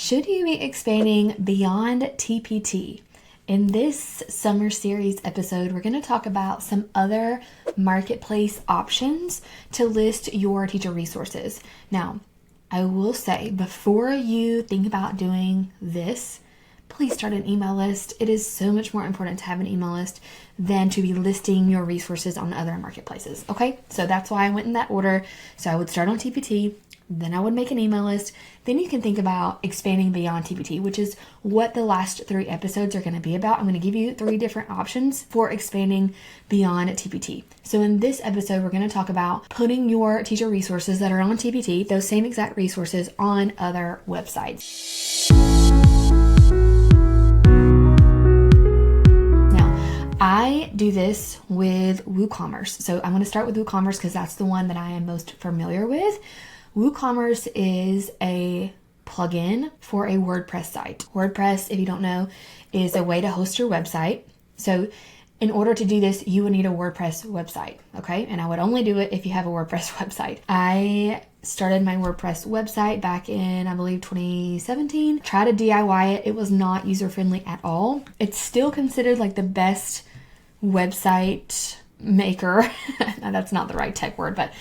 Should you be expanding beyond TPT? In this summer series episode, we're going to talk about some other marketplace options to list your teacher resources. Now, I will say, before you think about doing this, please start an email list. It is so much more important to have an email list than to be listing your resources on other marketplaces. Okay, so that's why I went in that order. So I would start on TPT, then I would make an email list. Then you can think about expanding beyond TPT, which is what the last 3 episodes are going to be about. I'm going to give you 3 different options for expanding beyond TPT. So in this episode, we're going to talk about putting your teacher resources that are on TPT, those same exact resources, on other websites. I do this with WooCommerce. So I'm going to start with WooCommerce because that's the one that I am most familiar with. WooCommerce is a plugin for a WordPress site. WordPress, if you don't know, is a way to host your website. So in order to do this, you would need a WordPress website, okay? And I would only do it if you have a WordPress website. I started my WordPress website back in, I believe, 2017. Tried to DIY it. It was not user-friendly at all. It's still considered like the best website maker. Now, that's not the right tech word, but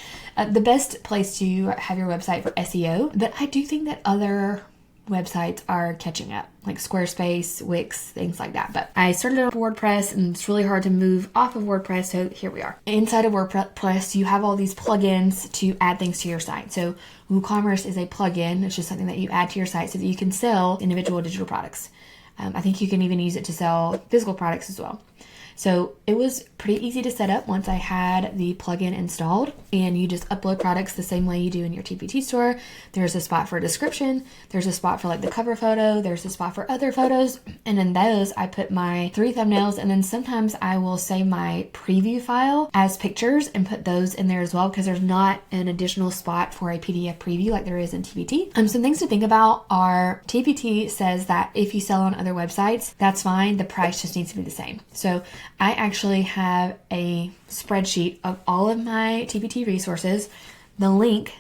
the best place to have your website for SEO. But I do think that other websites are catching up, like Squarespace, Wix, things like that. But I started on WordPress and it's really hard to move off of WordPress. So here we are. Inside of WordPress, you have all these plugins to add things to your site. So WooCommerce is a plugin. It's just something that you add to your site so that you can sell individual digital products. I think you can even use it to sell physical products as well. So it was pretty easy to set up once I had the plugin installed, and you just upload products the same way you do in your TPT store. There's a spot for a description. There's a spot for like the cover photo. There's a spot for other photos. And in those, I put my 3 thumbnails, and then sometimes I will save my preview file as pictures and put those in there as well, because there's not an additional spot for a PDF preview like there is in TPT. Some things to think about are TPT says that if you sell on other websites, that's fine. The price just needs to be the same. So I actually have a spreadsheet of all of my TPT resources, the link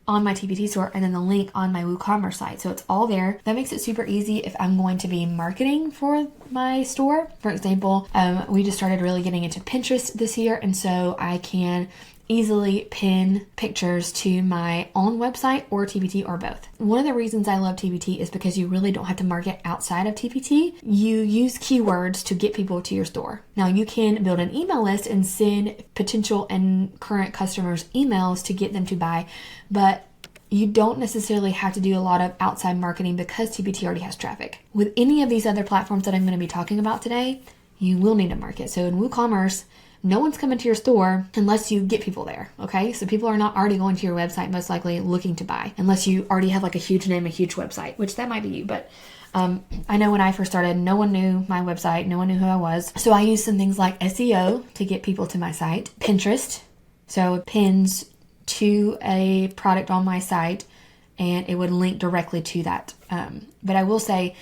on my TPT store, and then the link on my WooCommerce site. So it's all there. That makes it super easy if I'm going to be marketing for my store. For example, we just started really getting into Pinterest this year, and so I can easily pin pictures to my own website or TPT or both. One of the reasons I love TPT is because you really don't have to market outside of TPT. You use keywords to get people to your store. Now you can build an email list and send potential and current customers emails to get them to buy, but you don't necessarily have to do a lot of outside marketing because TPT already has traffic. With any of these other platforms that I'm going to be talking about today, you will need to market. So in WooCommerce, no one's coming to your store unless you get people there, okay? So people are not already going to your website most likely looking to buy, unless you already have like a huge name, a huge website, which that might be you. But I know when I first started, no one knew my website, no one knew who I was. So I used some things like SEO to get people to my site, Pinterest, so pins to a product on my site, and it would link directly to that. But I will say,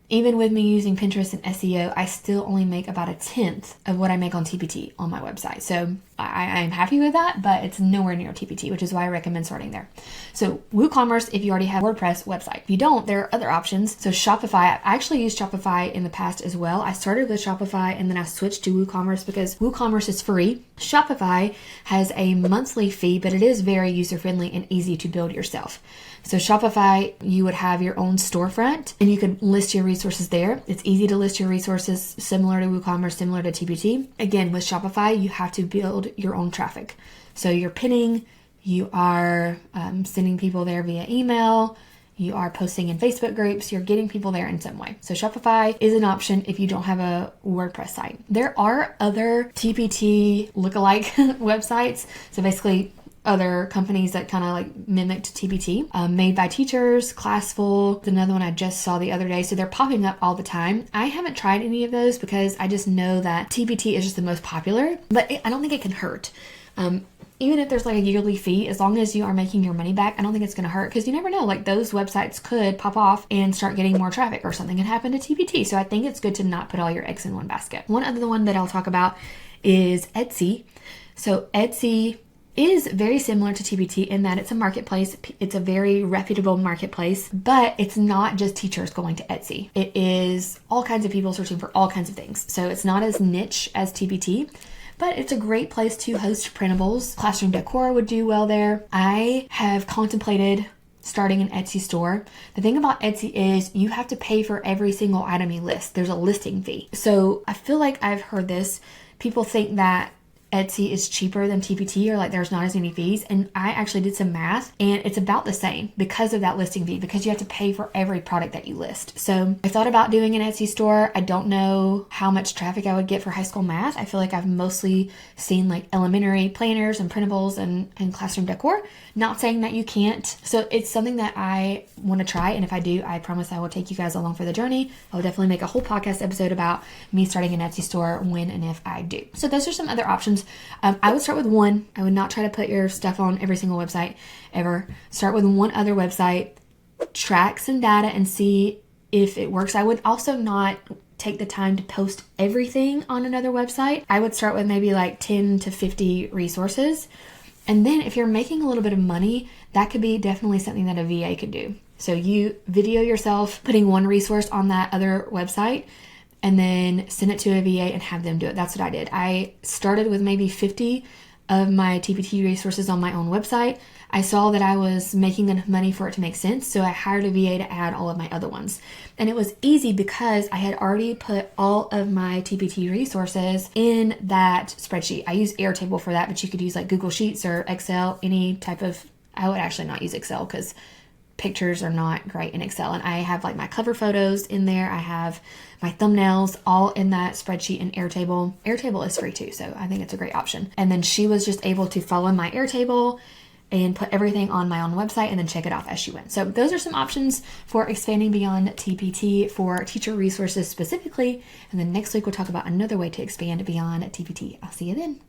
even with me using Pinterest and SEO, I still only make about 1/10 of what I make on TPT on my website. So I'm happy with that, but it's nowhere near TPT, which is why I recommend starting there. So WooCommerce, if you already have a WordPress website. If you don't, there are other options. So Shopify, I actually used Shopify in the past as well. I started with Shopify and then I switched to WooCommerce because WooCommerce is free. Shopify has a monthly fee, but it is very user-friendly and easy to build yourself. So Shopify, you would have your own storefront and you could list your resources there. It's easy to list your resources, similar to WooCommerce, similar to TPT. Again, with Shopify, you have to build your own traffic. So you're pinning, you are sending people there via email, you are posting in Facebook groups, you're getting people there in some way. So Shopify is an option if you don't have a WordPress site. There are other TPT lookalike websites. So basically other companies that kind of like mimicked TPT, Made by Teachers, Classful, another one I just saw the other day. So they're popping up all the time. I haven't tried any of those because I just know that TPT is just the most popular, but I don't think it can hurt. Even if there's like a yearly fee, as long as you are making your money back, I don't think it's going to hurt, because you never know, like those websites could pop off and start getting more traffic or something can happen to TPT. So I think it's good to not put all your eggs in one basket. One other one that I'll talk about is Etsy. So Etsy is very similar to TPT in that it's a marketplace. It's a very reputable marketplace, but it's not just teachers going to Etsy. It is all kinds of people searching for all kinds of things. So it's not as niche as TPT, but it's a great place to host printables. Classroom decor would do well there. I have contemplated starting an Etsy store. The thing about Etsy is you have to pay for every single item you list. There's a listing fee. So I feel like I've heard this. People think that Etsy is cheaper than TPT, or like there's not as many fees. And I actually did some math and it's about the same because of that listing fee, because you have to pay for every product that you list. So I thought about doing an Etsy store. I don't know how much traffic I would get for high school math. I feel like I've mostly seen like elementary planners and printables and classroom decor. Not saying that you can't. So it's something that I want to try. And if I do, I promise I will take you guys along for the journey. I'll definitely make a whole podcast episode about me starting an Etsy store when and if I do. So those are some other options. I would start with one. I would not try to put your stuff on every single website ever. Start with one other website, track some data and see if it works. I would also not take the time to post everything on another website. I would start with maybe like 10 to 50 resources. And then if you're making a little bit of money, that could be definitely something that a VA could do. So you video yourself putting one resource on that other website and then send it to a VA and have them do it. That's what I did. I started with maybe 50 of my TPT resources on my own website. I saw that I was making enough money for it to make sense, so I hired a VA to add all of my other ones. And it was easy because I had already put all of my TPT resources in that spreadsheet. I use Airtable for that, but you could use like Google Sheets or Excel, any type of, I would actually not use Excel because pictures are not great in Excel. And I have like my cover photos in there. I have my thumbnails all in that spreadsheet in Airtable. Airtable is free too, so I think it's a great option. And then she was just able to follow my Airtable and put everything on my own website and then check it off as she went. So those are some options for expanding beyond TPT for teacher resources specifically. And then next week we'll talk about another way to expand beyond TPT. I'll see you then.